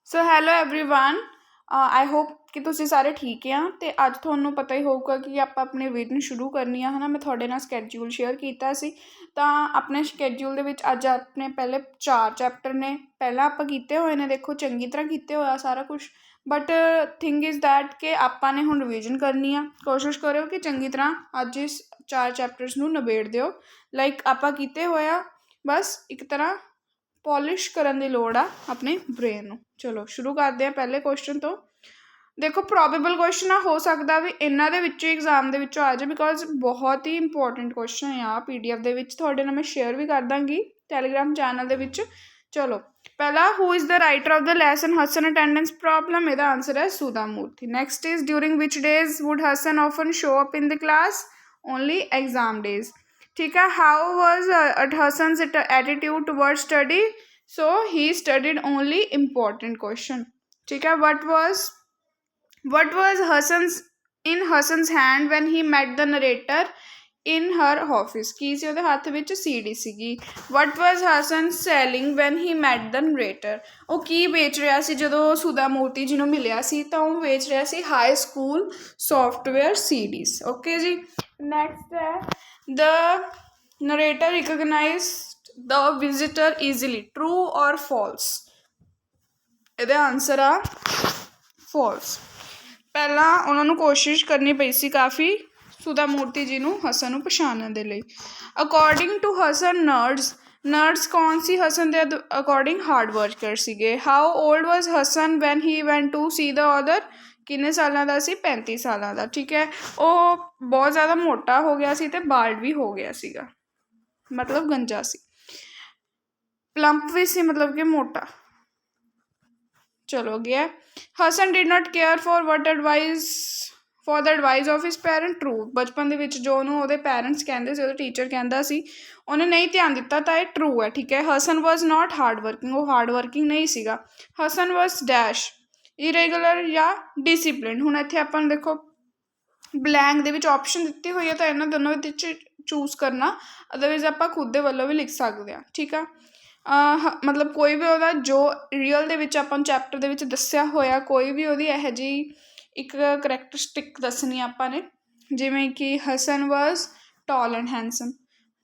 So hello everyone I hope ਕਿ ਤੁਸੀਂ ਸਾਰੇ ਠੀਕ ਆ ਅਤੇ ਅੱਜ ਤੁਹਾਨੂੰ ਪਤਾ ਹੀ ਹੋਊਗਾ ਕਿ ਆਪਾਂ ਆਪਣੇ ਵੀਡੀਓ ਸ਼ੁਰੂ ਕਰਨੀ ਆ ਹੈ ਨਾ। ਮੈਂ ਤੁਹਾਡੇ ਨਾਲ ਸਕੈਡਿਊਲ ਸ਼ੇਅਰ ਕੀਤਾ ਸੀ ਤਾਂ ਆਪਣੇ ਸਕੈਡਿਊਲ ਦੇ ਵਿੱਚ ਅੱਜ ਆਪਣੇ ਪਹਿਲੇ 4 ਚੈਪਟਰ ਨੇ। ਪਹਿਲਾਂ ਆਪਾਂ ਕੀਤੇ ਹੋਏ ਨੇ, ਦੇਖੋ ਚੰਗੀ ਤਰ੍ਹਾਂ ਕੀਤੇ ਹੋਇਆ ਸਾਰਾ ਕੁਛ, ਬਟ ਥਿੰਗ ਇਜ਼ ਦੈਟ ਕਿ ਆਪਾਂ ਨੇ ਹੁਣ ਰਿਵੀਜ਼ਨ ਕਰਨੀ ਆ। ਕੋਸ਼ਿਸ਼ ਕਰਿਓ ਕਿ ਚੰਗੀ ਤਰ੍ਹਾਂ ਅੱਜ ਇਸ 4 ਚੈਪਟਰਸ ਨੂੰ ਨਿਬੇੜ ਦਿਓ। ਲਾਈਕ ਆਪਾਂ ਕੀਤੇ ਹੋਏ ਆ, ਬਸ ਇੱਕ ਤਰ੍ਹਾਂ ਪੋਲਿਸ਼ ਕਰਨ ਦੀ ਲੋੜ ਆ ਆਪਣੇ ਬ੍ਰੇਨ ਨੂੰ। ਚਲੋ ਸ਼ੁਰੂ ਕਰਦੇ ਹਾਂ ਪਹਿਲੇ ਕੁਐਸਚਨ ਤੋਂ। ਦੇਖੋ ਪ੍ਰੋਬੇਬਲ ਕੁਐਸਚਨ ਆ, ਹੋ ਸਕਦਾ ਵੀ ਇਹਨਾਂ ਦੇ ਵਿੱਚੋਂ ਐਗਜ਼ਾਮ ਦੇ ਵਿੱਚੋਂ ਆ ਜਾਏ, ਬਿਕੋਜ਼ ਬਹੁਤ ਹੀ ਇੰਪੋਰਟੈਂਟ ਕੁਐਸਚਨ ਆ। PDF ਦੇ ਵਿੱਚ ਤੁਹਾਡੇ ਨਾਲ ਮੈਂ ਸ਼ੇਅਰ ਵੀ ਕਰ ਦਾਂਗੀ ਟੈਲੀਗ੍ਰਾਮ ਚੈਨਲ ਦੇ ਵਿੱਚ। ਚਲੋ ਪਹਿਲਾ, who is the writer of the lesson Hasan attendance problem? ਇਹਦਾ ਆਂਸਰ ਹੈ Sudha Murthy. Next is during which days would Hasan often show up in the class? Only exam days. ਠੀਕ ਹੈ। How was Hasan's attitude towards study? So he studied only important question. ठीक है। what was Hassan's hand when he met the narrator in her office? ਕੀ ਸੀ ਉਹਦੇ ਹੱਥ ਵਿੱਚ? CD ਸੀਗੀ। what was Hassan selling when he met the narrator? ਉਹ ਕੀ ਵੇਚ ਰਿਹਾ ਸੀ ਜਦੋਂ ਸੁਧਾ ਮੂਰਤੀ ਜੀ ਨੂੰ ਮਿਲਿਆ ਸੀ? ਤਾਂ ਉਹ ਵੇਚ ਰਿਹਾ ਸੀ high school software CDs। Okay ਜੀ। ਨੈਕਸਟ ਹੈ, the narrator recognized the visitor easily, true or false? ਇਹਦਾ ਆਨਸਰ ਆ ਫਾਲਸ। ਪਹਿਲਾਂ ਉਹਨਾਂ ਨੂੰ ਕੋਸ਼ਿਸ਼ ਕਰਨੀ ਪਈ ਸੀ ਕਾਫੀ ਸੁਧਾ ਮੂਰਤੀ ਜੀ ਨੂੰ ਹਸਨ ਨੂੰ ਪਛਾਣਨ ਦੇ ਲਈ। ਅਕੋਰਡਿੰਗ ਟੂ ਹਸਨ ਨਰਡਸ ਕੌਣ ਸੀ ਹਸਨ ਦੇ ਅਕੋਰਡਿੰਗ? ਹਾਰਡ ਵਰਕਰ ਸੀਗੇ। How old was Hasan when he went to see the author? ਕਿੰਨੇ ਸਾਲਾਂ ਦਾ ਸੀ? 35 ਸਾਲਾਂ ਦਾ। ਠੀਕ ਹੈ। ਉਹ ਬਹੁਤ ਜ਼ਿਆਦਾ ਮੋਟਾ ਹੋ ਗਿਆ ਸੀ ਅਤੇ ਬਾਲਡ ਵੀ ਹੋ ਗਿਆ ਸੀਗਾ, ਮਤਲਬ ਗੰਜਾ ਸੀ। ਪਲੰਪ ਵੀ ਸੀ, ਮਤਲਬ ਕਿ ਮੋਟਾ। ਚਲੋ ਗਿਆ। Hasan did not care for the advice of his parent? True. ਬਚਪਨ ਦੇ ਵਿੱਚ ਜੋ ਉਹਨੂੰ ਉਹਦੇ ਪੈਰੈਂਟਸ ਕਹਿੰਦੇ ਸੀ, ਉਹਦਾ ਟੀਚਰ ਕਹਿੰਦਾ ਸੀ, ਉਹਨੇ ਨਹੀਂ ਧਿਆਨ ਦਿੱਤਾ, ਤਾਂ ਇਹ ਟਰੂ ਹੈ। ਠੀਕ ਹੈ। ਹਸਨ ਵਾਜ਼ ਨਾਟ ਹਾਰਡ ਵਰਕਿੰਗ, ਉਹ ਹਾਰਡ ਵਰਕਿੰਗ ਨਹੀਂ ਸੀਗਾ। ਹਸਨ ਵਾਜ਼ ਡੈਸ਼ ਇਰੈਗੂਲਰ ਜਾਂ ਡਿਸਿਪਲਿਨ? ਹੁਣ ਇੱਥੇ ਆਪਾਂ ਨੂੰ ਦੇਖੋ ਬਲੈਂਕ ਦੇ ਵਿੱਚ ਆਪਸ਼ਨ ਦਿੱਤੀ ਹੋਈ ਹੈ, ਤਾਂ ਇਹਨਾਂ ਦੋਨੋਂ ਵਿੱਚ ਚੂਜ਼ ਕਰਨਾ, ਅਦਰਵਾਈਜ਼ ਆਪਾਂ ਖੁਦ ਦੇ ਵੱਲੋਂ ਵੀ ਲਿਖ ਸਕਦੇ ਹਾਂ। ਠੀਕ ਆ। ਮਤਲਬ ਕੋਈ ਵੀ ਉਹਦਾ ਜੋ ਰੀਅਲ ਦੇ ਵਿੱਚ ਆਪਾਂ ਨੂੰ ਚੈਪਟਰ ਦੇ ਵਿੱਚ ਦੱਸਿਆ ਹੋਇਆ, ਕੋਈ ਵੀ ਉਹਦੀ ਇਹੋ ਜਿਹੀ ਇੱਕ ਕਰੈਕਟਰਿਸਟਿਕ ਦੱਸਣੀ ਆਪਾਂ ਨੇ, ਜਿਵੇਂ ਕਿ ਹਸਨ ਵਾਜ਼ ਟਾਲ ਐਂਡ ਹੈਂਡਸਮ।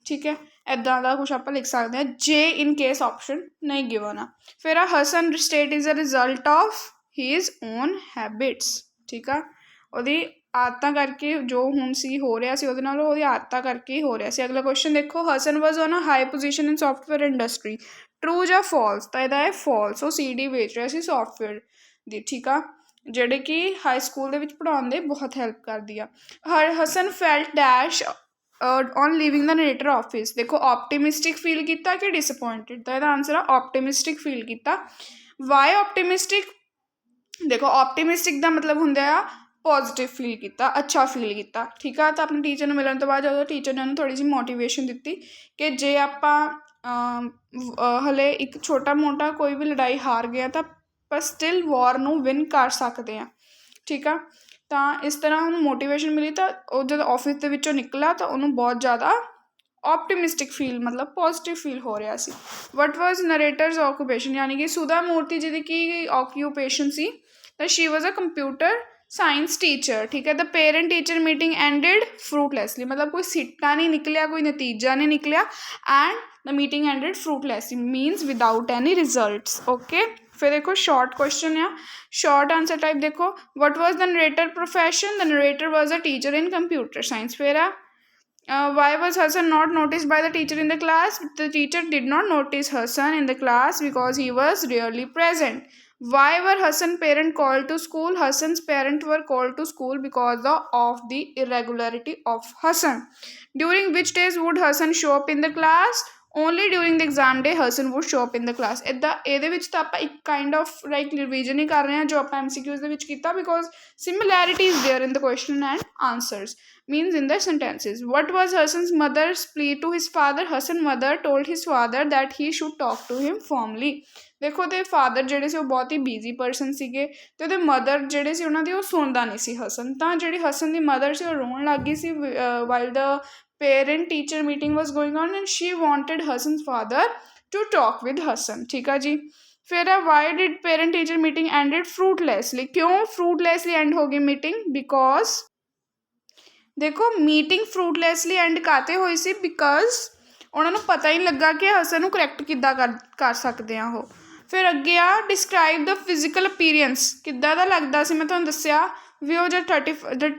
ਠੀਕ ਹੈ। ਇੱਦਾਂ ਦਾ ਕੁਛ ਆਪਾਂ ਲਿਖ ਸਕਦੇ ਹਾਂ, ਜੇ ਇਨ ਕੇਸ ਆਪਸ਼ਨ ਨਹੀਂ ਗਿਵਨ ਆ। ਫਿਰ ਆ Hasan state is a result of his own habits. ਠੀਕ ਆ। ਉਹਦੀ ਆਦਤਾਂ ਕਰਕੇ ਜੋ ਹੁਣ ਸੀ ਹੋ ਰਿਹਾ ਸੀ, ਉਹਦੇ ਨਾਲ ਉਹਦੀ ਆਦਤਾਂ ਕਰਕੇ ਹੀ ਹੋ ਰਿਹਾ ਸੀ। ਅਗਲਾ ਕੁਐਸਚਨ ਦੇਖੋ, Hasan was on a high position in software industry? True ਜਾਂ ਫਾਲਸ? ਤਾਂ ਇਹਦਾ ਹੈ ਫਾਲਸ। ਉਹ CD ਵੇਚ ਰਿਹਾ ਸੀ ਸੌਫਟਵੇਅਰ ਦੀ। ਠੀਕ ਆ। ਜਿਹੜੇ ਕਿ ਹਾਈ ਸਕੂਲ ਦੇ ਵਿੱਚ ਪੜ੍ਹਾਉਣ ਦੇ ਬਹੁਤ ਹੈਲਪ ਕਰਦੀ ਆ। Hasan felt dash on leaving the narrator office? ਦੇਖੋ ਆਪਟੀਮਿਸਟਿਕ ਫੀਲ ਕੀਤਾ ਕਿ ਡਿਸਅਪੋਇੰਟਡ? ਤਾਂ ਇਹਦਾ ਆਨਸਰ ਆ ਆਪਟੀਮਿਸਟਿਕ ਫੀਲ ਕੀਤਾ। ਵਾਈ ਆਪਟੀਮਿਸਟਿਕ? ਦੇਖੋ ਆਪਟੀਮਿਸਟਿਕ ਦਾ ਮਤਲਬ ਹੁੰਦਾ ਆ ਪੋਜ਼ੀਟਿਵ ਫੀਲ ਕੀਤਾ, ਅੱਛਾ ਫੀਲ ਕੀਤਾ। ਠੀਕ ਆ। ਤਾਂ ਆਪਣੇ ਟੀਚਰ ਨੂੰ ਮਿਲਣ ਤੋਂ ਬਾਅਦ ਜਦੋਂ ਟੀਚਰ ਨੇ ਉਹਨੂੰ ਥੋੜ੍ਹੀ ਜਿਹੀ ਮੋਟੀਵੇਸ਼ਨ ਦਿੱਤੀ ਕਿ ਜੇ ਆਪਾਂ ਹਲੇ ਇੱਕ ਛੋਟਾ ਮੋਟਾ ਕੋਈ ਵੀ ਲੜਾਈ ਹਾਰ ਗਿਆ ਤਾਂ ਆਪਾਂ ਸਟਿਲ ਵਾਰ ਨੂੰ ਵਿਨ ਕਰ ਸਕਦੇ ਹਾਂ। ਠੀਕ ਆ। ਤਾਂ ਇਸ ਤਰ੍ਹਾਂ ਉਹਨੂੰ ਮੋਟੀਵੇਸ਼ਨ ਮਿਲੀ, ਤਾਂ ਉਹ ਜਦੋਂ ਆਫਿਸ ਦੇ ਵਿੱਚੋਂ ਨਿਕਲਾ ਤਾਂ ਉਹਨੂੰ ਬਹੁਤ ਜ਼ਿਆਦਾ ਆਪਟੀਮਿਸਟਿਕ ਫੀਲ, ਮਤਲਬ ਪੋਜ਼ੀਟਿਵ ਫੀਲ ਹੋ ਰਿਹਾ ਸੀ। ਵਟ ਵਾਜ਼ ਨਰੇਟਰਸ ਆਕੂਪੇਸ਼ਨ? ਯਾਨੀ ਕਿ ਸੁਧਾ ਮੂਰਤੀ ਜੀ ਦੀ ਕੀ ਆਕੂਪੇਸ਼ਨ ਸੀ? ਤਾਂ she was a computer science teacher. ਠੀਕ ਹੈ। The parent teacher meeting ended fruitlessly? ਮਤਲਬ ਕੋਈ ਸਿੱਟਾ ਨਹੀਂ ਨਿਕਲਿਆ, ਕੋਈ ਨਤੀਜਾ ਨਹੀਂ ਨਿਕਲਿਆ। And the meeting ended fruitlessly means without any results. Okay. ਫਿਰ ਦੇਖੋ ਸ਼ਾਰਟ ਕੁਐਸਚਨ ਆ, ਸ਼ਾਰਟ ਆਂਸਰ ਟਾਈਪ ਦੇਖੋ। What was the narrator profession? The narrator was a teacher in computer science. ਫਿਰ ਆ why was Hassan not noticed by the teacher in the class? The teacher did not notice Hassan in the class because he was rarely present. Why were Hassan's parents called to school? Hassan's parents were called to school because of the irregularity of Hassan. During which days would Hassan show up in the class? Only during the exam day Hassan would show up in the class. ਇੱਦਾਂ ਇਹਦੇ ਵਿੱਚ ਤਾਂ ਆਪਾਂ ਇੱਕ kind of like revision ਹੀ ਕਰ ਰਹੇ ਹਾਂ ਜੋ ਆਪਾਂ MCQs ਦੇ ਵਿੱਚ ਕੀਤਾ, because similarity is there in the question and answers, means in the sentences. What was Hassan's mother's plea to his father? Hassan's mother told his father that he should talk to him firmly. ਦੇਖੋ ਉਹਦੇ father ਜਿਹੜੇ ਸੀ ਉਹ ਬਹੁਤ ਹੀ busy person ਸੀਗੇ, ਅਤੇ ਉਹਦੇ mother ਜਿਹੜੇ ਸੀ ਉਹਨਾਂ ਦੀ ਉਹ ਸੁਣਦਾ ਨਹੀਂ ਸੀ ਹਸਨ। ਤਾਂ ਜਿਹੜੀ ਹਸਨ ਦੀ ਮਦਰ ਸੀ ਉਹ ਰੋਣ ਲੱਗ ਗਈ ਸੀ while the parent teacher meeting was going on, and she wanted Hassan's father to talk with Hassan. ਠੀਕ ਆ ਜੀ। फिर है why did parent teacher meeting ended fruitlessly. क्यों फ्रूटलेसली एंड होगी मीटिंग? बिकॉज देखो मीटिंग फ्रूटਲੈਸਲੀ ਐਂਡ ਕਾਤੇ ਹੋਈ ਸੀ? ਬਿਕਾਜ਼ ਉਹਨਾਂ ਨੂੰ ਪਤਾ ਹੀ ਨਹੀਂ ਲੱਗਾ ਕਿ ਹਸਨ ਨੂੰ ਕਰੈਕਟ ਕਿੱਦਾਂ ਕਰ ਸਕਦੇ ਆ ਉਹ। ਫਿਰ ਅੱਗੇ ਆ ਡਿਸਕ੍ਰਾਈਬ ਦ ਫਿਜ਼ੀਕਲ ਅਪੀਅਰੈਂਸ। ਕਿੱਦਾਂ ਦਾ ਲੱਗਦਾ ਸੀ? ਮੈਂ ਤੁਹਾਨੂੰ ਦੱਸਿਆ ਵੀ ਉਹ ਜਦ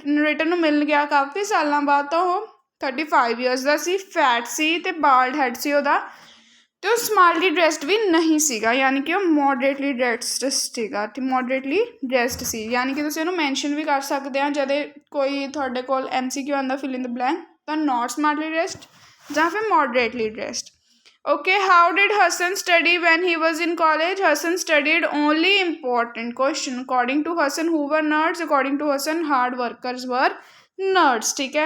ਨਰੇਟਰ ਨੂੰ ਮਿਲ ਗਿਆ ਕਾਫੀ ਸਾਲਾਂ ਬਾਅਦ ਤਾਂ ਉਹ 35 ਈਅਰਸ ਦਾ ਸੀ, ਫੈਟ ਸੀ ਅਤੇ ਬਾਲਡ ਹੈਡ ਸੀ ਉਹਦਾ, ਅਤੇ ਉਹ ਸਮਾਰਟਲੀ ਡਰੈਸਡ ਵੀ ਨਹੀਂ ਸੀਗਾ, ਯਾਨੀ ਕਿ ਉਹ ਮੋਡਰੇਟਲੀ ਡਰੈਸਡ ਸੀਗਾ ਅਤੇ ਮੋਡਰੇਟਲੀ ਡਰੈਸਡ ਸੀ। ਯਾਨੀ ਕਿ ਤੁਸੀਂ ਉਹਨੂੰ ਮੈਨਸ਼ਨ ਵੀ ਕਰ ਸਕਦੇ ਆ ਜਦੋਂ ਕੋਈ ਤੁਹਾਡੇ ਕੋਲ MCQ ਆਉਂਦਾ ਫਿਲ ਇਨ ਦ ਬਲੈਂਕ, ਤਾਂ ਨੋਟ ਸਮਾਰਟਲੀ ਡਰੈਸਡ ਜਾਂ ਫਿਰ ਮੋਡਰੇਟਲੀ dressed. Okay, how did Hassan study when he was in college? Hassan studied only important question. According to Hassan, who were nerds? According to Hassan, hard workers were nerds. ठीक है।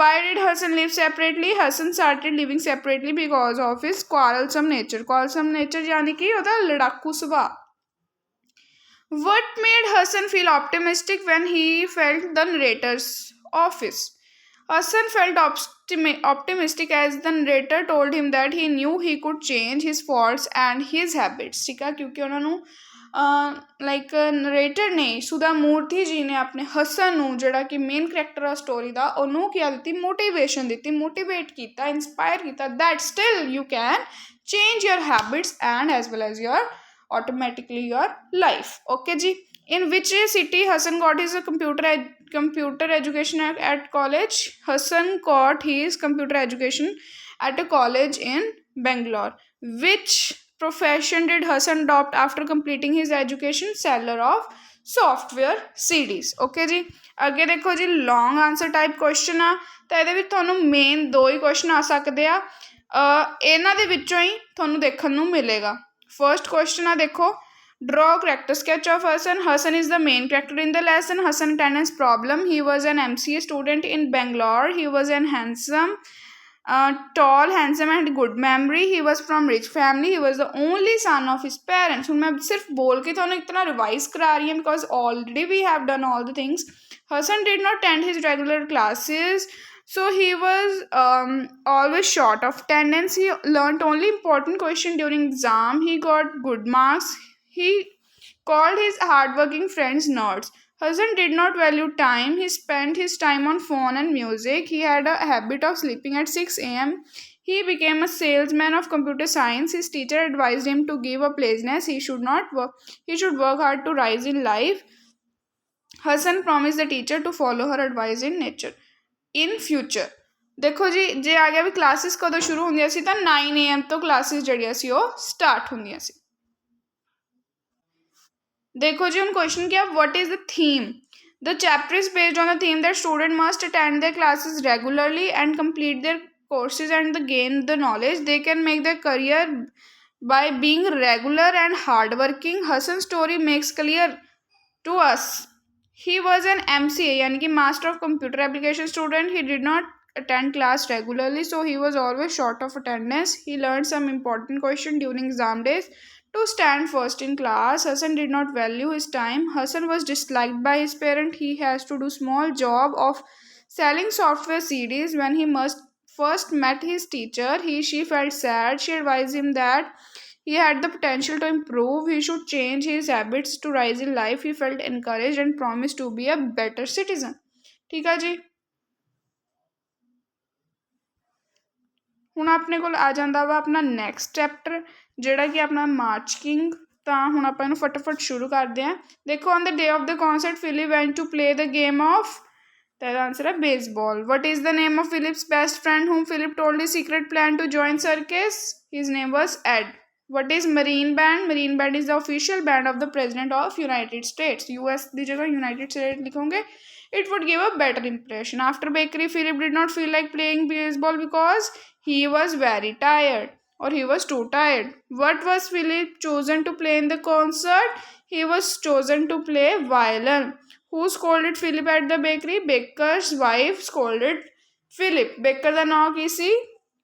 Why did Hassan live separately? Hassan started living separately because of his quarrelsome nature. Quarrelsome nature यानी कि ਉਹਦਾ ਲੜਾਕੂ ਸੁਭਾਅ। What made Hassan feel optimistic when he felt the narrator's office? Hassan felt optimistic as the narrator told him that he knew he could change his faults and his habits। ठीक है, क्योंकि उन्होंने like narrator ਨੇ ਸੁਧਾ ਮੂਰਤੀ ਜੀ ਨੇ ਆਪਣੇ ਹਸਨ ਨੂੰ ਜਿਹੜਾ ਕਿ ਮੇਨ ਕਰੈਕਟਰ ਆ ਸਟੋਰੀ ਦਾ ਉਹਨੂੰ ਕੀ ਦਿੱਤੀ? ਮੋਟੀਵੇਸ਼ਨ ਦਿੱਤੀ, ਮੋਟੀਵੇਟ ਕੀਤਾ, ਇੰਸਪਾਇਰ ਕੀਤਾ that still you can change your habits and as well as your automatically your life। Okay ji, in which city Hassan got his computer education at college? Hassan got his computer education at a college in Bangalore। Which profession did Hassan adopt after completing his education? Seller of software CDs। Okay जी, ਅੱਗੇ ਦੇਖੋ ਜੀ ਲੌਂਗ answer type question ਆ ਤਾਂ ਇਹਦੇ ਵਿੱਚ ਤੁਹਾਨੂੰ main 2 ਹੀ question ਆ ਸਕਦੇ ਆ, ਇਹਨਾਂ ਦੇ ਵਿੱਚੋਂ ਹੀ ਤੁਹਾਨੂੰ ਦੇਖਣ ਨੂੰ ਮਿਲੇਗਾ। फर्स्ट क्वेश्चन आ देखो, draw character sketch of Hassan। Hassan is the main character in the lesson। Hassan attendance problem, he was an MCA student in Bangalore। He was an handsome tall, handsome and good memory। He was from rich family। He was the only son of his parents। ਹੁਣ ਮੈਂ ਸਿਰਫ ਬੋਲ ਕੇ ਤੁਹਾਨੂੰ ਇਤਨਾ revise ਕਰਾ ਰਹੀ ਹਾਂ because already we have done all the things। Hassan did not attend his regular classes, so he was always short of attendance। He learnt only important question during exam। He got good marks। He called his hardworking friends nerds। Hassan did not value time। He spent his time on phone and music। He had a habit of sleeping at 6 a.m। He became a salesman of computer science। His teacher advised him to give up laziness। He should work hard to rise in life। Hassan promised the teacher to follow her advice in nature in future। ਦੇਖੋ ਜੀ ਜੇ ਆ ਗਿਆ ਵੀ classes ਕਦੋਂ ਸ਼ੁਰੂ ਹੁੰਦੀਆਂ ਸੀ ਤਾਂ 9 AM ਤੋਂ ਕਲਾਸਿਸ ਜਿਹੜੀਆਂ ਸੀ ਉਹ ਸਟਾਰਟ ਹੁੰਦੀਆਂ ਸੀ। ਦੇਖੋ ਜੀ ਹੁਣ ਕੁਐਸਚਨ ਕੀ ਆ, what is the theme? The chapter is based on the theme that student must attend their classes regularly and complete their courses and gain the knowledge they can make their career by being regular and hardworking। Hassan's story makes clear to us he was an MCA यानी कि master of computer application student। He did not attend class regularly, so he was always short of attendance। He learned some important question during exam days to stand first in class। Hassan did not value his time। Hassan was disliked by his parent। He has to do small job of selling software CDs। When he first met his teacher, she felt sad। She advised him that he had the potential to improve। He should change his habits to rise in life। He felt encouraged and promised to be a better citizen। ठीक है जी, ਹੁਣ ਆਪਣੇ ਕੋਲ ਆ ਜਾਂਦਾ ਵਾ ਆਪਣਾ next chapter ਜਿਹੜਾ ਕਿ ਆਪਣਾ ਮਾਰਚਕਿੰਗ। ਤਾਂ ਹੁਣ ਆਪਾਂ ਇਹਨੂੰ ਫਟਾਫਟ ਸ਼ੁਰੂ ਕਰਦੇ ਹਾਂ। ਦੇਖੋ on the day of the concert Philip went to play the game of, ਤਾਂ ਇਹਦਾ ਆਨਸਰ ਹੈ baseball. What is the name of Philip's best friend whom Philip told his secret plan to join circus? His name was Ed। What is Marine Band? Marine Band is the official band of the President of United States। US ਦੀ ਜਗ੍ਹਾ United States ਲਿਖੋਗੇ, it would give a better impression। After bakery, Philip did not feel like playing baseball because he was very tired or he was too tired। What was Philip chosen to play in the concert? He was chosen to play violin। Who scolded Philip at the bakery? Baker's wife scolded Philip। Baker ਦਾ ਨਾਂ ਕੀ ਸੀ?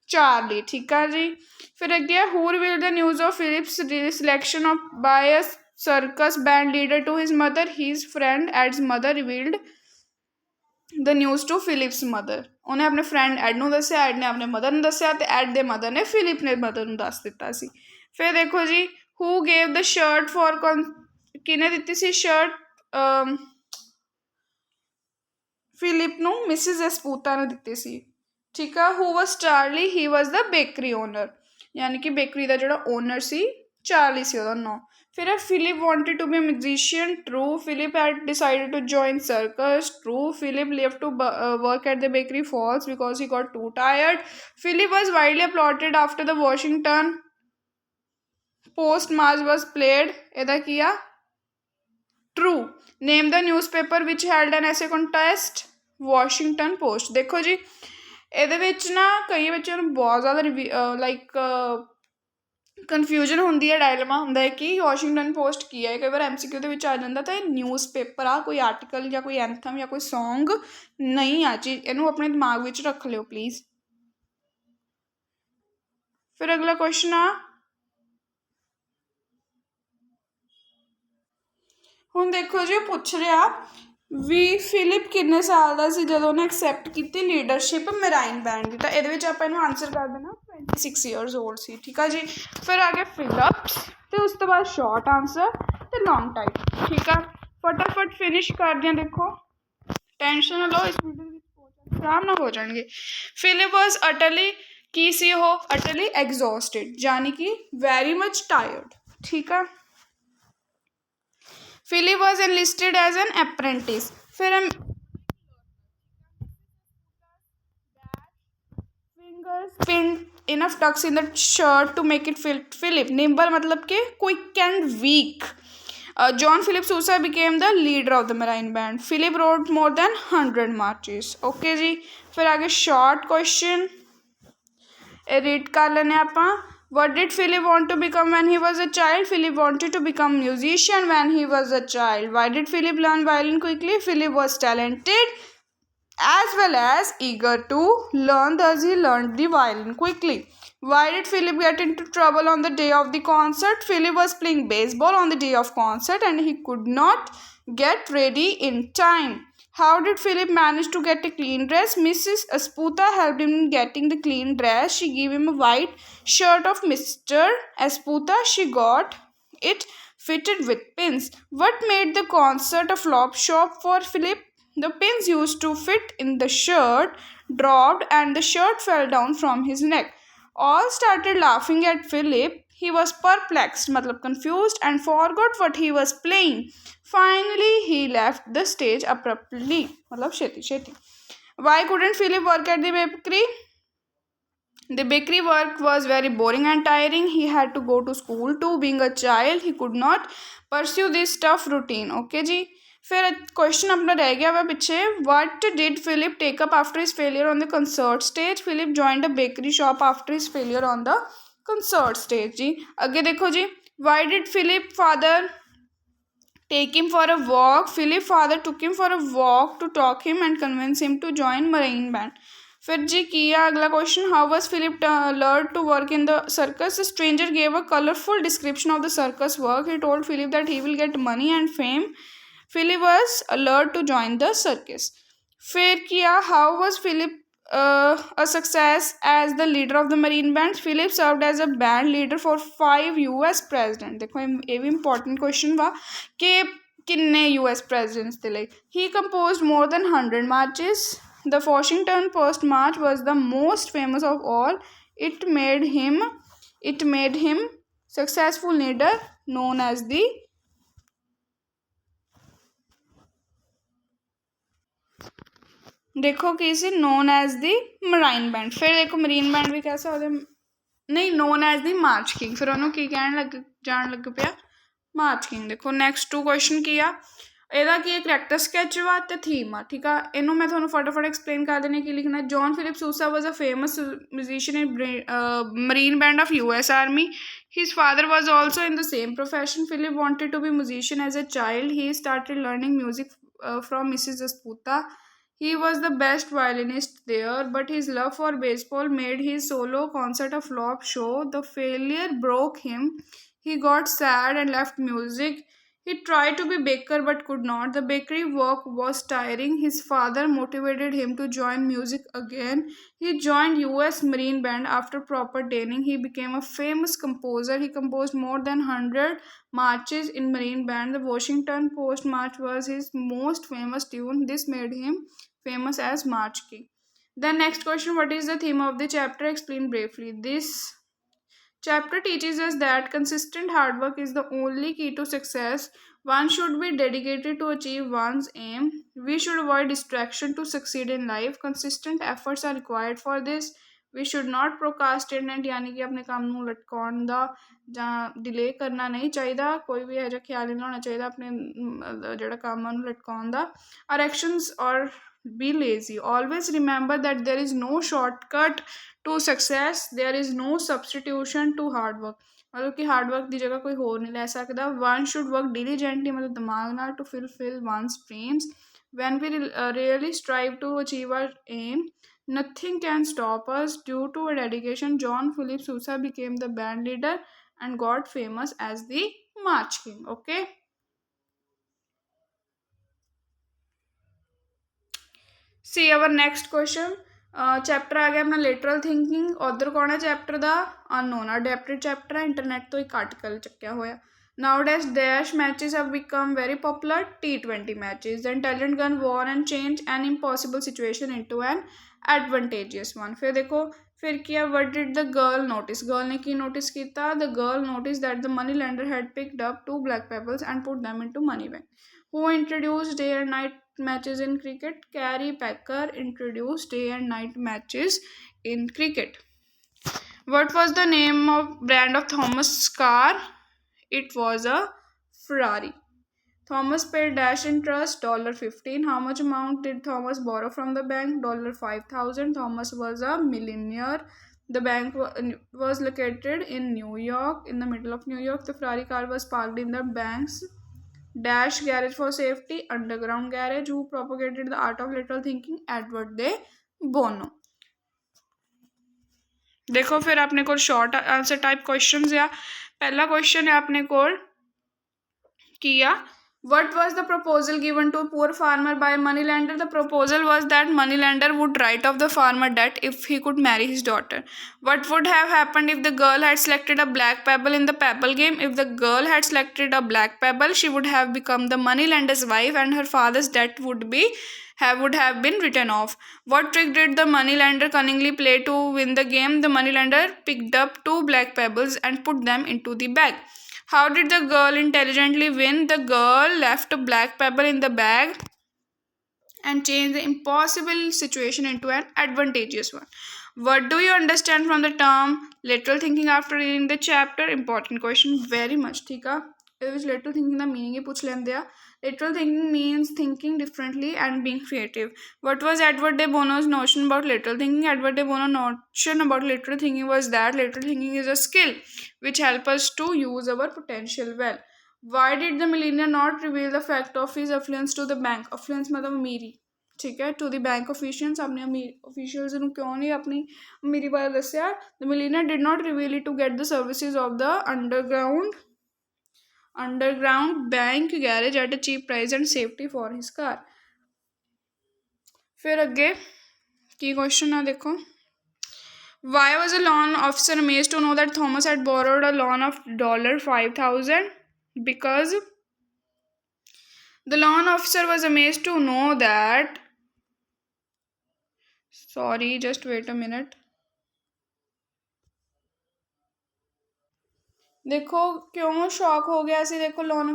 Charlie. ਠੀਕ ਆ ਜੀ, ਫਿਰ ਅੱਗੇ who revealed the news of Philip's selection by a circus band leader to his mother? His friend Ed's mother revealed the news to Philip's mother। ਉਹਨੇ ਆਪਣੇ friend add ਨੂੰ ਦੱਸਿਆ, ਐਡ ਨੇ ਆਪਣੇ ਮਦਰ ਨੂੰ ਦੱਸਿਆ ਅਤੇ ਐਡ ਦੇ ਮਦਰ ਨੇ ਫਿਲਿਪ ਨੇ ਮਦਰ ਨੂੰ ਦੱਸ ਦਿੱਤਾ ਸੀ। ਫਿਰ ਦੇਖੋ ਜੀ who gave the shirt for किने दित्ती सी शर्ट फिलिप ਨੂੰ ਮਿਸਿਸ ਐਸਪੂਤਾ ਨੇ ਦਿੱਤੀ ਸੀ ਠੀਕ ਆ ਹੂ ਵਾਸ ਚਾਰਲੀ ਹੀ ਵਾਸ ਦ ਬੇਕਰੀ ਓਨਰ ਯਾਨੀ ਕਿ ਬੇਕਰੀ ਦਾ ਜਿਹੜਾ ਓਨਰ ਸੀ ਚਾਰਲੀ ਸੀ ਉਹਦਾ ਨਾਂ ਫਿਰ Philip wanted to be a musician true Philip had decided to join circus true Philip left to work at the bakery false because he got too tired Philip was widely applauded after the Washington Post march was played ਇਹਦਾ ਕੀ ਆ true name the newspaper which held an essay contest Washington Post ਦੇਖੋ ਜੀ ਇਹਦੇ ਵਿੱਚ ਨਾ ਕਈ ਬੱਚਿਆਂ ਨੂੰ ਬਹੁਤ ਜ਼ਿਆਦਾ ਲਾਈਕ ਕਨਫਿਊਜ਼ਨ ਹੁੰਦੀ ਹੈ ਡਾਇਲਮਾ ਹੁੰਦਾ ਹੈ ਕਿ ਵਾਸ਼ਿੰਗਟਨ ਪੋਸਟ ਕੀ ਹੈ ਕਈ ਵਾਰ MCQ ਦੇ ਵਿੱਚ ਆ ਜਾਂਦਾ ਤਾਂ ਇਹ ਨਿਊਜ਼ਪੇਪਰ ਆ ਕੋਈ ਆਰਟੀਕਲ ਜਾਂ ਕੋਈ ਐਂਥਮ ਜਾਂ ਕੋਈ ਸੌਂਗ ਨਹੀਂ ਆ ਜੀ ਇਹਨੂੰ ਆਪਣੇ ਦਿਮਾਗ ਵਿੱਚ ਰੱਖ ਲਿਓ ਪਲੀਜ਼ ਫਿਰ ਅਗਲਾ ਕੁਐਸਚਨ ਆ ਹੁਣ ਦੇਖੋ ਜੀ ਉਹ ਪੁੱਛ ਰਿਹਾ ਵੀ ਫਿਲਿਪ ਕਿੰਨੇ ਸਾਲ ਦਾ ਸੀ ਜਦੋਂ ਉਹਨੇ ਐਕਸੈਪਟ ਕੀਤੀ ਲੀਡਰਸ਼ਿਪ ਮੈਰਾਈਨ ਬੈਂਡ ਦੀ ਤਾਂ ਇਹਦੇ ਵਿੱਚ ਆਪਾਂ ਇਹਨੂੰ ਆਨਸਰ ਕਰ ਦੇਣਾ 26 ਈਅਰਸ ਓਲਡ ਸੀ ਠੀਕ ਆ ਜੀ ਫਿਰ ਆ ਗਿਆ ਫਿਲਿਪਸ ਤੇ ਉਸ ਤੋਂ ਬਾਅਦ ਸ਼ਾਰਟ ਆਨਸਰ ਤੇ ਲੌਂਗ ਟਾਈਪ ਠੀਕ ਆ ਫਟਾਫਟ ਫਿਨਿਸ਼ ਕਰਦੇ ਹਾਂ ਦੇਖੋ ਟੈਨਸ਼ਨ ਨਾ ਲਓ ਇਸ ਵੀਡੀਓ ਵਿੱਚ ਆਰਾਮ ਨਾਲ ਹੋ ਜਾਣਗੇ ਫਿਲਿਪ ਵਾਸ ਅਟਲੀ ਕੀ ਸੀ ਉਹ ਅਟਲੀ ਐਗਜ਼ੌਸਟਿਡ ਯਾਨੀ ਕਿ ਵੈਰੀ ਮਚ ਟਾਇਰਡ ਠੀਕ ਆ Philip was enlisted as an apprentice. फिर हम fingers pinned enough tucks in the shirt to make it fit Philip. Nimble मतलब के quick and weak. John Philip Sousa became the leader of the Marine Band. Philip wrote more than 100 marches. Okay जी. फिर आगे short question. Read कर लेने ਆਪਾਂ What did Philip want to become when he was a child? Philip wanted to become a musician when he was a child. Why did Philip learn violin quickly? Philip was talented as well as eager to learn, thus he learned the violin quickly. Why did Philip get into trouble on the day of the concert? Philip was playing baseball on the day of concert and he could not get ready in time. How did Philip manage to get a clean dress? Mrs. Esputa helped him in getting the clean dress. She gave him a white shirt of Mr. Esputa. She got it fitted with pins. What made the concert a flop shop for Philip? The pins used to fit in the shirt dropped and the shirt fell down from his neck. All started laughing at Philip. He was perplexed, matlab confused, and forgot what he was playing. Finally, he left the stage abruptly. Matlab sheti. Why couldn't Philip work at the bakery? The bakery work was very boring and tiring. He had to go to school too. Being a child, he could not pursue this tough routine. Okay जी. फिर question अपना रह गया वह पीछे what did Philip take up after his failure on the concert stage Philip joined a bakery shop after his failure on the concert stage जी अगे देखो जी why did Philip father take him for a walk Philip father took him for a walk to talk him and convince him to join marine band फिर जी किया अगला question how was Philip learn to work in the circus the stranger gave a colourful description of the circus work he told Philip that he will get money and fame Philip was alert to join the circus. फिर किया how was Philip a success as the leader of the Marine Band? Philip served as a band leader for 5 US presidents. देखो ये भी important question वा कि किन्ने US presidents थे like he composed more than 100 marches. The Washington Post march was the most famous of all. It made him successful leader known as the देखो कि इसे known as the marine band फिर देखो marine band भी कह सकते नहीं known as the march king फिर उन्होंने की कहन लग जान लग पिया मार्च किंग देखो नैक्सट 2 क्वेश्चन किया ਇਹਦਾ ਕੀ ਕਰੈਕਟਰ ਸਕੈਚ ਵਾ ਤੇ ਥੀਮ ਆ ਠੀਕ ਆ ਇਹਨੂੰ ਮੈਂ ਤੁਹਾਨੂੰ ਫਟਾਫਟ ਐਕਸਪਲੇਨ ਕਰ ਦੇਣੇ ਕੀ ਲਿਖਣਾ John Philip Sousa was a famous musician in marine band of US Army. His father was also in the same profession. Philip wanted to be a musician as a child. He started learning music from Mrs. Esputa. He was the best violinist there, but his love for baseball made his solo concert a flop show. The failure broke him. He got sad and left music. He tried to be baker but could not. The bakery work was tiring. His father motivated him to join music again. He joined US Marine Band after proper training. He became a famous composer. He composed more than 100 marches in Marine Band. The Washington Post March was his most famous tune. This made him famous as March King. Then next question, what is the theme of the chapter? Explain briefly. This chapter teaches us that consistent hard work is the only key to success. One should be dedicated to achieve one's aim. We should avoid distraction to succeed in life. Consistent efforts are required for this. We should not procrastinate यानी कि अपने काम ਨੂੰ ਲਟਕਾਉਣ ਦਾ ਜਾਂ delay ਕਰਨਾ ਨਹੀਂ ਚਾਹੀਦਾ ਕੋਈ ਵੀ ਇਹੋ ਜਿਹਾ ਖਿਆਲ ਨਹੀਂ ਹੋਣਾ ਚਾਹੀਦਾ ਆਪਣੇ ਜਿਹੜਾ ਕੰਮ ਨੂੰ ਲਟਕਾਉਣ ਦਾ our actions or be lazy. Always remember that there is no shortcut to success. There is no substitution to hard work. मतलब कि हार्ड वर्क की जगह कोई होर नहीं ले सकता. One should work diligently मतलब दिमाग नाल to fulfill one's dreams. When we really strive to achieve our aim, nothing can stop us. Due to a dedication, John Philip Sousa became the band leader and got famous as the March King. Okay. See our next question. Chapter आ गया अपना lateral thinking. Author कौन है chapter का? Unknown. Adapted chapter है, internet तो एक article चक्या होया. Nowadays dash matches have become very popular. T20 matches. The intelligent gun won and changed an impossible situation into an advantageous one. फिर देखो फिर किया. What did the girl notice? Girl ने की नोटिस किया? The girl noticed that the money lender had picked up 2 black pebbles and put them into money bank. Who introduced day and night matches in cricket? Carrie Packer introduced day and night matches in cricket. What was the name of brand of Thomas car? It was a Ferrari. Thomas paid dash interest $15. How much amount did Thomas borrow from the bank? $5,000. Thomas was a millionaire. The bank was located in New York, in the middle of New York. The Ferrari car was parked in the bank's dash garage for safety. Underground garage. Who propagated the art of lateral thinking? Edward de Bono. देखो फिर अपने को short answer type questions या पहला question है अपने को किया. What was the proposal given to a poor farmer by a moneylender? The proposal was that moneylender would write off the farmer debt if he could marry his daughter. What would have happened if the girl had selected a black pebble in the pebble game? If the girl had selected a black pebble, she would have become the moneylender's wife and her father's debt would have been written off. What trick did the moneylender cunningly play to win the game? The moneylender picked up 2 black pebbles and put them into the bag. How did the girl intelligently win? The girl left a black pebble in the bag and changed the impossible situation into an advantageous one. What do you understand from the term lateral thinking after reading the chapter? Important question, very much. ठीक है, इस lateral thinking का meaning ही पूछ लेंगे आ. Lateral thinking means thinking differently and being creative. What was Edward de Bono's notion about lateral thinking? Edward de Bono's notion about lateral thinking was that lateral thinking is a skill which helps us to use our potential well. Why did the millionaire not reveal the fact of his affluence to the bank? Affluence मतलब अमीरी, ठीक है, to the bank officials. अपने officials ਨੂੰ ਕਿਉਂ ਨਹੀਂ ਆਪਣੀ ਅਮੀਰੀ ਬਾਰੇ ਦੱਸਿਆ? The millionaire did not reveal it to get the services of the underground bank garage at a cheap price and safety for his car. फिर अगे की क्वेश्चन है देखो. Why was a loan officer amazed to know that Thomas had borrowed a loan of $5,000? Because the loan officer was amazed to know that, sorry, just wait a minute. देखो क्यों shock हो गया सी. देखो loan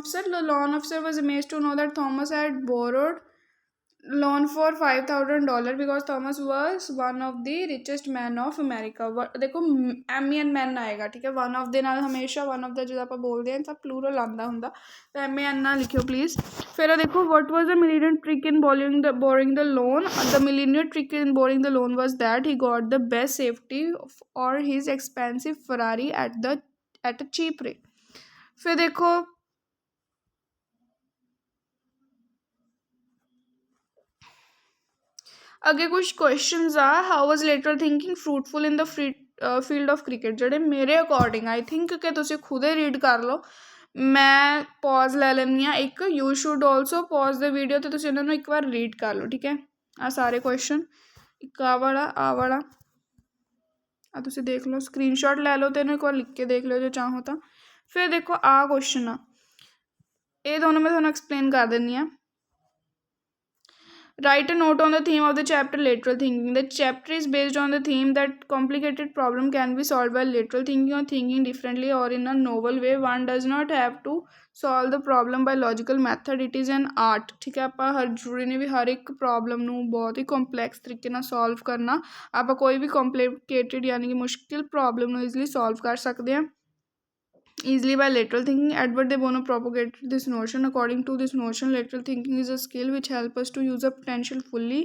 officer was amazed to know that Thomas had borrowed loan for $5,000 because Thomas was one of the richest men of America. देखो M N man आएगा, ठीक है. वन ऑफ ਦੇ ਨਾਲ ਹਮੇਸ਼ਾ वन ऑफ ਦਾ ਜਦੋਂ ਆਪਾਂ ਬੋਲਦੇ ਹਾਂ ਤਾਂ ਪਲੂਰਲ ਆਉਂਦਾ ਹੁੰਦਾ, ਤਾਂ ਐਮ ਐਨ ਨਾ ਲਿਖਿਓ ਪਲੀਜ਼. ਫਿਰ ਦੇਖੋ what was the millionaire trick in borrowing the loan? The millionaire trick in borrowing the loan was that he got the best safety or his expensive Ferrari at a cheap rate. फिर देखो अगे कुछ questions आ. How was lateral thinking fruitful in the field of cricket? ਜਿਹੜੇ ਮੇਰੇ ਅਕॉर्डिंग I think कि तुसी खुद ही रीड कर लो. मैं पॉज लै लैनी हाँ एक, you should also pause the video तो तुसीं इन्हां नूं एक बार रीड कर लो, ठीक है। आ सारे क्वेश्चन एक आ वाला आ तुसीं देख लो, स्क्रीनशॉट लै लो तो इन्हूं एक बार लिख के देख लो जो चाहो तो। फिर देखो आ क्वेश्चन आ, ये दोनों मैं तुहानूं एक्सप्लेन कर दिंदी हाँ। Write a note on the theme of the chapter lateral thinking. The chapter is based on the theme that complicated problem can be solved by lateral thinking or thinking differently or in a novel way. One does not have to solve the problem by logical method. It is an art. ठीक है, ਆਪਾਂ हर ਜ਼ਰੂਰੀ नहीं भी हर एक problem ਨੂੰ बहुत ही complex ਤਰੀਕੇ ਨਾਲ ਸੋਲਵ ਕਰਨਾ। ਆਪਾਂ ਕੋਈ ਵੀ ਕੰਪਲਿਕੇਟਿਡ यानी कि मुश्किल प्रॉब्लम ਨੂੰ ਈਜ਼ੀਲੀ ਸੋਲਵ ਕਰ ਸਕਦੇ ਹਾਂ easily by lateral thinking. Edward de Bono propagated this notion. According to this notion, lateral thinking is a skill which helps us to use our potential fully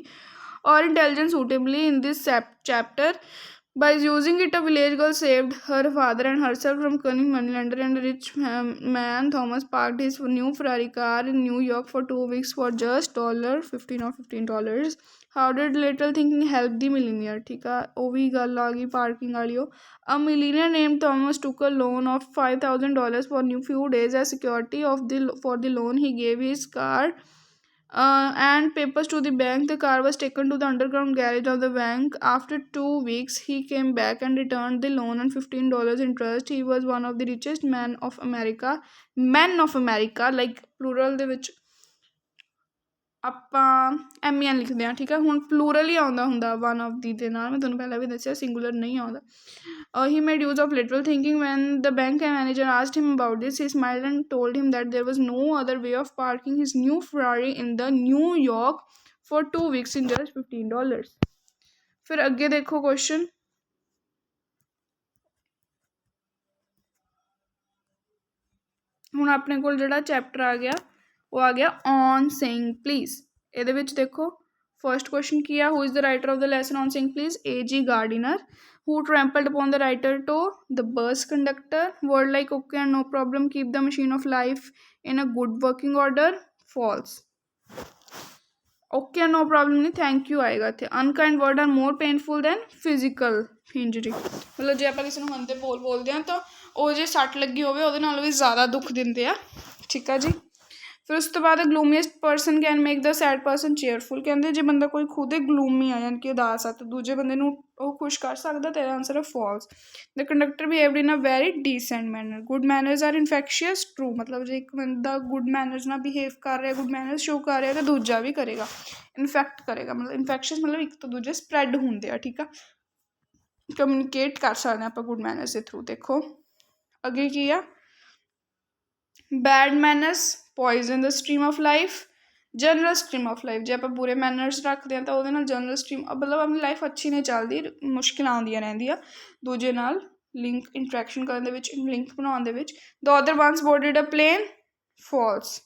or intelligence suitably. In this chapter, by using it, a village girl saved her father and herself from cunning moneylender, and a rich man, Thomas, parked his new Ferrari car in New York for 2 weeks for just $15 or $15. How did lateral thinking help the millionaire? ठीक है, वो भी गल आ गई parking वाली। A millionaire named Thomas took a loan of $5,000 for a few days as security for the loan. He gave his car and papers to the bank. The car was taken to the underground garage of the bank. After 2 weeks, he came back and returned the loan and $15 interest. He was one of the richest men of America, like plural ਦੇ ਵਿੱਚ ਆਪਾਂ MEN ਲਿਖਦੇ ਹਾਂ, ਠੀਕ ਹੈ। ਹੁਣ plural ਹੀ ਆਉਂਦਾ ਹੁੰਦਾ ਵਨ ਆਫ ਦੀ ਦੇ ਨਾਲ, ਮੈਂ ਤੁਹਾਨੂੰ ਪਹਿਲਾਂ ਵੀ ਦੱਸਿਆ ਸਿੰਗੂਲਰ ਨਹੀਂ ਆਉਂਦਾ। He made use of literal thinking. When the bank manager asked him about this, he smiled and told him that there was no other way of parking his new Ferrari in the New York for 2 weeks in just $15. फिर अगे देखो question, ਹੁਣ ਆਪਣੇ ਕੋਲ ਜਿਹੜਾ ਚੈप्टर आ गया वो आ गया ऑन सेइंग प्लीज़। ਇਹਦੇ ਵਿੱਚ देखो फर्स्ट क्वेश्चन की है, who is the writer of the lesson on saying please? A.G. Gardiner. Who trampled upon the writer toe? The bus conductor. Word like okay and no problem keep the machine of life in a good working order. False. Okay and no problem नहीं, thank you आएगा इत्थे। Unkind word are more painful than physical injury. मतलब जे ਆਪਾਂ ਕਿਸੇ ਨੂੰ ਹੰਦੇ ਬੋਲਦੇ ਹਾਂ ਤਾਂ ਉਹ ਜੇ ਸੱਟ ਲੱਗੀ ਹੋਵੇ ਉਹਦੇ ਨਾਲੋਂ ਵੀ ਜ਼ਿਆਦਾ ਦੁੱਖ ਦਿੰਦੇ ਆ, ਠੀਕ ਆ ਜੀ। फिर उस तो बाद gloomiest person can make the sad person cheerful. कहते जे बंदा कोई खुद ही ग्लूमी आ यानी कि उदास आ तो दूजे बंदे नूं ਉਹ खुश कर सकता। तेरा आंसर है false. The conductor behaved in a very decent manner. Good manners are infectious true. मतलब जे एक बंदा गुड मैनर्स नाल बिहेव कर रहा, गुड मैनर्स शो कर रहा तो दूजा भी करेगा, इनफैक्ट करेगा। मतलब इनफैक्शियस मतलब एक तो दूजे स्प्रैड होंगे आ, ठीक है। कम्यूनीकेट कर सकते हैं आप गुड मैनर्स के थ्रू। देखो अगे की आ, bad manners poison the stream of life. General stream of life जे आप बुरे मैनर्स रखते हैं तो वो जनरल स्ट्रीम मतलब अपनी लाइफ अच्छी नहीं चलती, मुश्किल आउंदियां रहिंदियां दूजे नाल लिंक इंट्रैक्शन करने विच, लिंक बनाने विच। The other ones boarded a plane. False.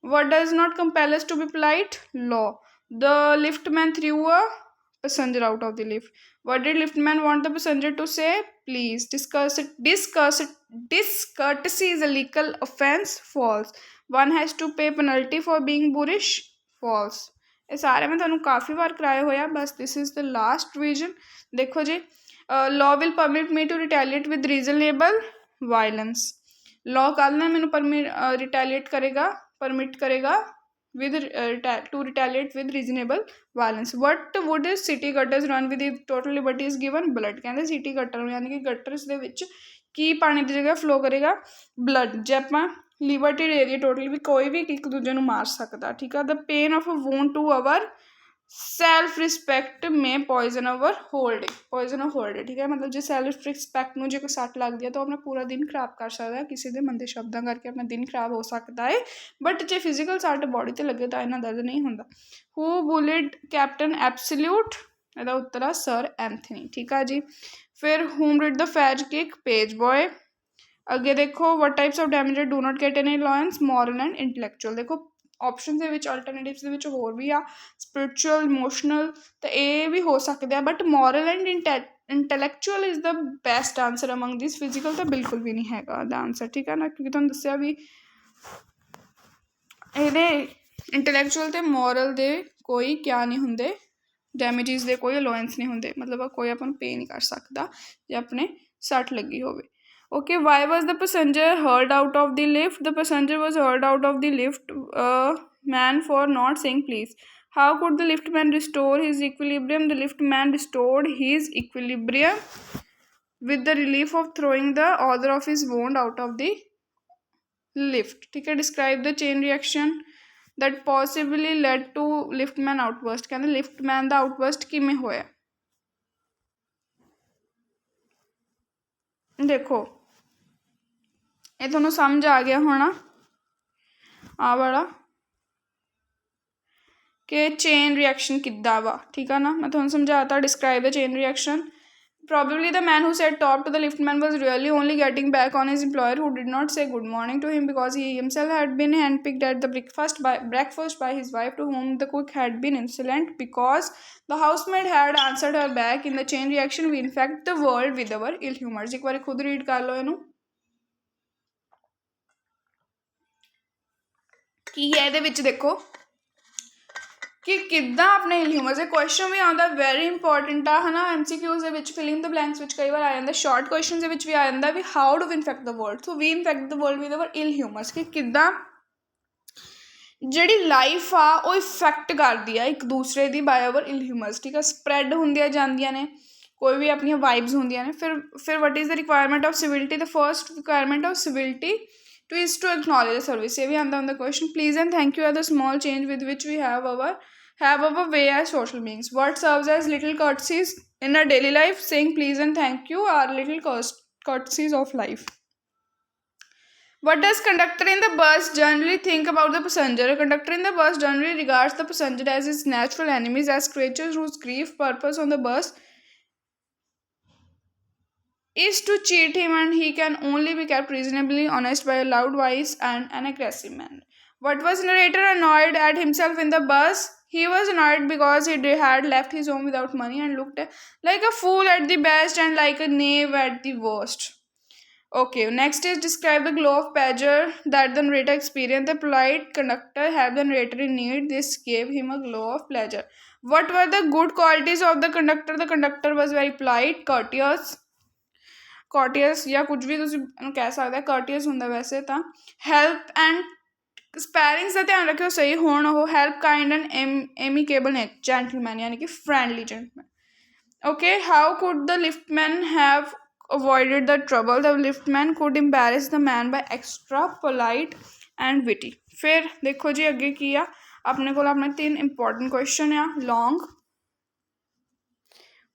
What does not compel us to be polite? Law. The liftman threw a passenger out of the lift. What did liftman want the passenger to say? Please. Discourtesy is a legal offense. False. One has to pay penalty for being boorish. False. ये सारे मैं तुहानूं काफ़ी बार कराया होया, बस this is the last revision. देखो जी, law will permit me to retaliate with reasonable violence. Law कल ना मैनू रिटेलिएट करेगा, परमिट करेगा with to retaliate with reasonable violence. What would city gutters run with if total liberty is given? Blood। कहते city gutter यानी कि gutters ਦੇ ਵਿੱਚ ਕੀ ਪਾਣੀ ਦੀ ਜਗ੍ਹਾ flow ਕਰੇਗਾ? blood। ਜੇ ਆਪਾਂ liberty ਦੇ ਦਈਏ ਟੋਟਲੀ ਵੀ ਕੋਈ ਵੀ ਇੱਕ ਦੂਜੇ ਨੂੰ ਮਾਰ ਸਕਦਾ, ਠੀਕ ਆ। the pain of a wound to our self respect may poison our whole day. Poison of whole day, ਠੀਕ ਹੈ। ਮਤਲਬ ਜੇ ਸੈਲਫ ਰਿਸਪੈਕਟ ਨੂੰ ਜੇ ਕੋਈ ਸੱਟ ਲੱਗਦੀ ਹੈ ਤਾਂ ਉਹ ਆਪਣਾ ਪੂਰਾ ਦਿਨ ਖਰਾਬ ਕਰ ਸਕਦਾ ਹੈ, ਕਿਸੇ ਦੇ ਮੰਦੇ ਸ਼ਬਦਾਂ ਕਰਕੇ ਆਪਣਾ ਦਿਨ ਖਰਾਬ ਹੋ ਸਕਦਾ ਹੈ। ਬਟ ਜੇ ਫਿਜ਼ੀਕਲ ਸੱਟ ਬੋਡੀ 'ਤੇ ਲੱਗੇ ਤਾਂ ਇੰਨਾ ਦਰਦ ਨਹੀਂ ਹੁੰਦਾ। ਹੂ ਬੁਲਿਡ ਕੈਪਟਨ ਐਬਸੋਲਿਊਟ? ਇਹਦਾ ਉੱਤਰ ਆ ਸਰ ਐਂਥਨੀ, ਠੀਕ ਆ ਜੀ। ਫਿਰ ਹੂਮ ਰਿਡ ਦ ਫੈਜ ਕਿਕ? Page boy. ਅੱਗੇ ਦੇਖੋ, what types of damage do not get any allowance? Moral and intellectual. ਦੇਖੋ ऑप्शन ਦੇ ਵਿੱਚ ਅਲਟਰਨੇਟਿਵਸ ਦੇ ਵਿੱਚ ਹੋਰ ਵੀ ਆ, ਸਪਿਰਿਚੁਅਲ, ਇਮੋਸ਼ਨਲ, ਤਾਂ ਇਹ ਵੀ ਹੋ ਸਕਦੇ ਆ। But moral and intellectual is the best answer among this. Physical ਤਾਂ ਬਿਲਕੁਲ ਵੀ ਨਹੀਂ ਹੈਗਾ ਦਾ ਆਂਸਰ, ਠੀਕ ਹੈ ਨਾ, ਕਿਉਂਕਿ ਤੁਹਾਨੂੰ ਦੱਸਿਆ ਵੀ ਇਹਦੇ ਇੰਟੈਲੈਕਚੁਅਲ ਅਤੇ ਮੋਰਲ ਦੇ ਕੋਈ ਕਿਆ ਨਹੀਂ ਹੁੰਦੇ, ਡੈਮੇਜਿਸ ਦੇ ਕੋਈ ਅਲਾउंस ਨਹੀਂ ਹੁੰਦੇ। ਮਤਲਬ ਕੋਈ ਆਪਾਂ ਨੂੰ ਪੇ ਨਹੀਂ ਕਰ ਸਕਦਾ ਜੇ ਆਪਣੇ ਸੱਟ ਲੱਗੀ ਹੋਵੇ। Okay, why was the passenger hurled out of the lift? The passenger was hurled out of the lift, man, for not saying please. How could the liftman restore his equilibrium? The liftman restored his equilibrium with the relief of throwing the author of his wound out of the lift. ठीक है, describe the chain reaction that possibly led to liftman outburst. कहते liftman ਦਾ outburst ਕਿਵੇਂ ਹੋਇਆ? देखो ਇਹ ਤੁਹਾਨੂੰ ਸਮਝ ਆ ਗਿਆ ਹੋਣਾ ਆ ਵਾਲਾ ਕਿ ਚੇਨ ਰਿਐਕਸ਼ਨ ਕਿੱਦਾਂ ਵਾ, ਠੀਕ ਆ ਨਾ। ਮੈਂ ਤੁਹਾਨੂੰ ਸਮਝਾਤਾ, describe the chain reaction. Probably the man who said top to the liftman was really only getting back on his employer who did not say good morning to him because he himself had been handpicked at the breakfast by his wife, to whom the cook had been insolent because the housemaid had answered her back. In the chain reaction we infect the world with our ill humors. एक बार खुद read कर लो ਇਹਨੂੰ ਕੀ ਹੈ ਇਹਦੇ ਵਿੱਚ। ਦੇਖੋ कि किद्दां अपने इल ह्यूमर से क्वेश्चन भी आता वेरी इंपॉर्टेंट आ है ना। MCQs ਦੇ ਵਿੱਚ ਫਿਲ ਇਨ ਦ ਬਲੈਂਕਸ ਵਿੱਚ ਕਈ ਵਾਰ ਆ ਜਾਂਦਾ, ਸ਼ਾਰਟ ਕੁਐਸਚਨ ਦੇ ਵਿੱਚ ਵੀ ਆ ਜਾਂਦਾ ਵੀ how do we infect the world. So we infect the world with our ill humours, ਕਿ ਕਿੱਦਾਂ ਜਿਹੜੀ ਲਾਈਫ ਆ ਉਹ ਇਫੈਕਟ ਕਰਦੀ ਆ ਇੱਕ ਦੂਸਰੇ ਦੀ ਬਾਏ ਅਵਰ ਇਲ ਹਿਊਮਰਸ, ਠੀਕ ਆ। ਸਪਰੈਡ ਹੁੰਦੀਆਂ ਜਾਂਦੀਆਂ ਨੇ, ਕੋਈ ਵੀ ਆਪਣੀਆਂ ਵਾਈਬਸ ਹੁੰਦੀਆਂ ਨੇ। ਫਿਰ what is the requirement of civility? The first requirement of civility is to acknowledge the service. ये भी आता on the question. Please and thank you are the small change with which we have our way as social beings. What serves as little courtesies in our daily life? Saying please and thank you are little courtesies of life. What does conductor in the bus generally think about the passenger? A conductor in the bus generally regards the passenger as his natural enemies, as creatures whose chief purpose on the bus is to cheat him, and he can only be kept reasonably honest by a loud voice and an aggressive manner. What was narrator annoyed at himself in the bus? He was annoyed because he had left his home without money and looked like a fool at the best and like a knave at the worst. Okay, next is describe the glow of pleasure that the narrator experienced. The polite conductor helped the narrator in need. This gave him a glow of pleasure. What were the good qualities of the conductor? The conductor was very polite, courteous ਜਾਂ ਕੁਝ ਵੀ ਤੁਸੀਂ ਇਹਨੂੰ ਕਹਿ ਸਕਦੇ ਹੋ। courteous ਹੁੰਦਾ ਵੈਸੇ ਤਾਂ। ਹੈਲਪ ਐਂਡ ਸਪੈਲਿੰਗਸ ਦਾ ਧਿਆਨ ਰੱਖਿਓ ਸਹੀ ਹੋਣ ਉਹ। ਹੈਲਪ, ਕਾਈਂਡ ਐਂਡ ਐਮੀਕੇਬਲ ਨੇ, ਜੈਂਟਲਮੈਨ ਯਾਨੀ ਕਿ friendly gentleman. Okay, how could the liftman have avoided the trouble? The liftman could embarrass the man by extra polite and witty. ਫਿਰ ਦੇਖੋ ਜੀ ਅੱਗੇ ਕੀ ਆ ਆਪਣੇ ਕੋਲ। ਆਪਣੇ 3 ਇੰਪੋਰਟੈਂਟ ਕੁਐਸਚਨ ਆ ਲੌਂਗ।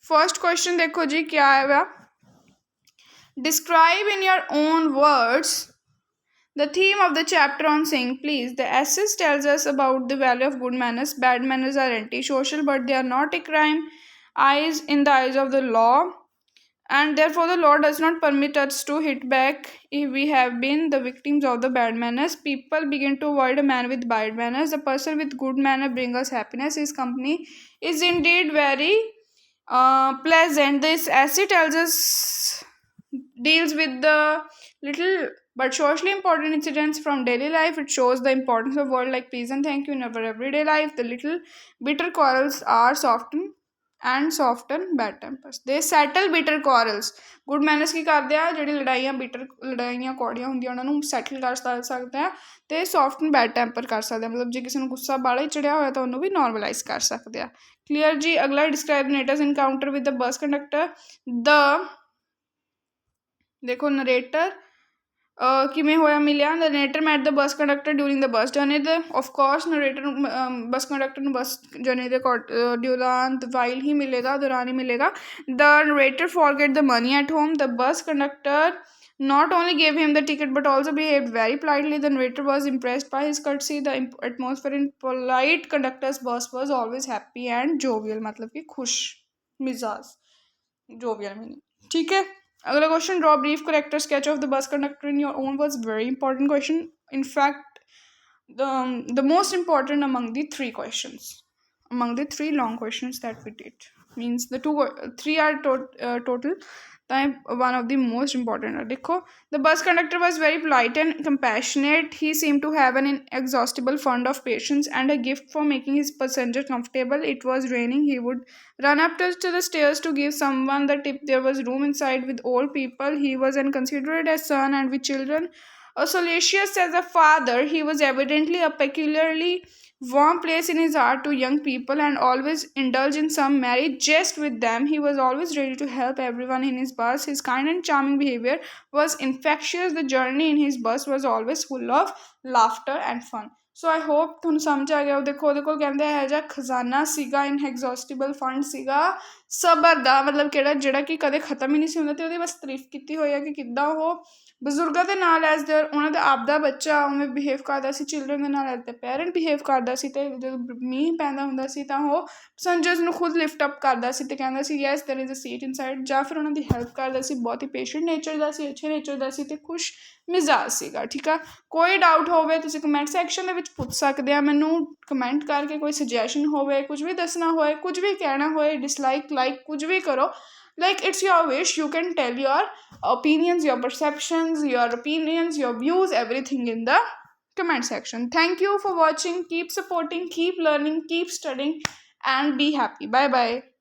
ਫਸਟ ਕੁਐਸਚਨ ਦੇਖੋ ਜੀ ਕਿਆ ਹੈ। Describe in your own words the theme of the chapter on saying please. The essay tells us about the value of good manners. Bad manners are antisocial, but they are not a crime in the eyes of the law, and therefore the law does not permit us to hit back if we have been the victims of the bad manners. People begin to avoid a man with bad manners. The person with good manner brings us happiness. His company is indeed very pleasant. This essay deals with the little but socially important incidents from daily life. It shows the importance of words like please and thank you in our everyday life. The little bitter quarrels are soften bad tempers. They settle bitter quarrels. Good manners ਕੀ ਕਰਦੇ ਆ, ਜਿਹੜੀ ਲੜਾਈਆਂ ਕੌੜੀਆਂ ਹੁੰਦੀਆਂ ਉਹਨਾਂ ਨੂੰ settle ਕਰ ਸਕਦੇ ਆ ਅਤੇ ਸੌਫਟਨ ਬੈਡ ਟੈਂਪਰ ਕਰ ਸਕਦੇ ਆ। ਮਤਲਬ ਜੇ ਕਿਸੇ ਨੂੰ ਗੁੱਸਾ ਬਾਹਲਾ ਹੀ ਚੜਿਆ ਹੋਇਆ ਤਾਂ ਉਹਨੂੰ ਵੀ ਨੋਰਮਲਾਈਜ਼ ਕਰ ਸਕਦੇ ਆ। ਕਲੀਅਰ ਜੀ। ਅਗਲਾ describe narrator's encounter with the bus conductor. ਦੇਖੋ ਨਰੇਟਰ ਕਿਵੇਂ ਹੋਇਆ ਮਿਲਿਆ। Narrator met the bus conductor during the bus journey. The of course narrator ਨੂੰ ਬੱਸ ਕੰਡਕਟਰ ਨੂੰ ਬੱਸ ਜਰਨੀ ਦੇ ਦੌਰਾਨ ਵਾਈਲ ਹੀ ਮਿਲੇਗਾ, ਦੌਰਾਨ ਹੀ ਮਿਲੇਗਾ। The narrator forget the money at home. The bus conductor not only gave him the ticket but also behaved very politely. The narrator was impressed by his courtesy. The atmosphere in polite conductor's bus was always happy and jovial. मतलब कि खुश मिजाज, jovial meaning। ठीक है। अगला question, draw brief character sketch of the bus conductor in your own words. Very important question. In fact, the most important among the 3 questions, among the 3 long questions that we did, means the 3 are total. ਤਾਂ one of the most important ਹੈ। ਦੇਖੋ the bus conductor was very polite and compassionate. He seemed to have an inexhaustible fund of patience and a gift for making his passenger comfortable. It was raining. He would run up to the stairs to give someone the tip. There was room inside with old people. He was inconsiderate as son and with children. Solicitous as a father, he was evidently a peculiarly warm place in his heart to young people and always indulge in some merry jest with them. He was always ready to help everyone in his bus. His kind and charming behavior was infectious. The journey in his bus was always full of laughter and fun. So I hope ਤੁਹਾਨੂੰ ਸਮਝ ਆ ਗਿਆ। ਉਹ ਦੇਖੋ ਉਹਦੇ ਕੋਲ ਕਹਿੰਦੇ ਇਹੋ ਜਿਹਾ ਖਜ਼ਾਨਾ ਸੀਗਾ, ਇਨਐਗਜ਼ੌਸਟੀਬਲ ਫੰਡ ਸੀਗਾ ਸਬਰ ਦਾ, ਮਤਲਬ ਕਿਹੜਾ ਜਿਹੜਾ ਕਿ ਕਦੇ ਖਤਮ ਹੀ ਨਹੀਂ ਸੀ ਹੁੰਦਾ। ਅਤੇ ਉਹਦੀ ਬਸ ਤਾਰੀਫ ਕੀਤੀ ਹੋਈ ਹੈ ਕਿ ਕਿੱਦਾਂ ਉਹ ਬਜ਼ੁਰਗਾਂ ਦੇ ਨਾਲ ਐਜ਼ ਦ ਉਹਨਾਂ ਦਾ ਆਪਦਾ ਬੱਚਾ ਉਵੇਂ ਬਿਹੇਵ ਕਰਦਾ ਸੀ, ਚਿਲਡਰਨ ਦੇ ਨਾਲ ਐਜ਼ ਦ ਪੈਰੈਂਟ ਬਿਹੇਵ ਕਰਦਾ ਸੀ। ਅਤੇ ਜਦੋਂ ਮੀਂਹ ਪੈਂਦਾ ਹੁੰਦਾ ਸੀ ਤਾਂ ਉਹ ਪੈਸੰਜਰਸ ਨੂੰ ਖੁਦ ਲਿਫਟ ਅਪ ਕਰਦਾ ਸੀ ਅਤੇ ਕਹਿੰਦਾ ਸੀ yes there is a seat inside, ਜਾਂ ਫਿਰ ਉਹਨਾਂ ਦੀ ਹੈਲਪ ਕਰਦਾ ਸੀ। ਬਹੁਤ ਹੀ ਪੇਸ਼ੈਂਟ ਨੇਚਰ ਦਾ ਸੀ, ਅੱਛੇ ਨੇਚਰ ਦਾ ਸੀ ਅਤੇ ਖੁਸ਼ ਮਿਜ਼ਾਜ ਸੀਗਾ। ਠੀਕ ਆ, ਕੋਈ ਡਾਊਟ ਹੋਵੇ ਤੁਸੀਂ ਕਮੈਂਟ ਸੈਕਸ਼ਨ ਦੇ ਵਿੱਚ ਪੁੱਛ ਸਕਦੇ ਆ ਮੈਨੂੰ ਕਮੈਂਟ ਕਰਕੇ। ਕੋਈ ਸੁਜੈਸ਼ਨ ਹੋਵੇ, ਕੁਝ ਵੀ ਦੱਸਣਾ ਹੋਏ, ਕੁਝ ਵੀ ਕਹਿਣਾ ਹੋਏ, ਡਿਸਲਾਈਕ ਲਾਈਕ ਕੁਝ ਵੀ ਕਰੋ। Like it's your wish, you can tell your opinions, your perceptions, your views, everything in the comment section. Thank you for watching. Keep supporting, keep learning, keep studying, and be happy. Bye bye.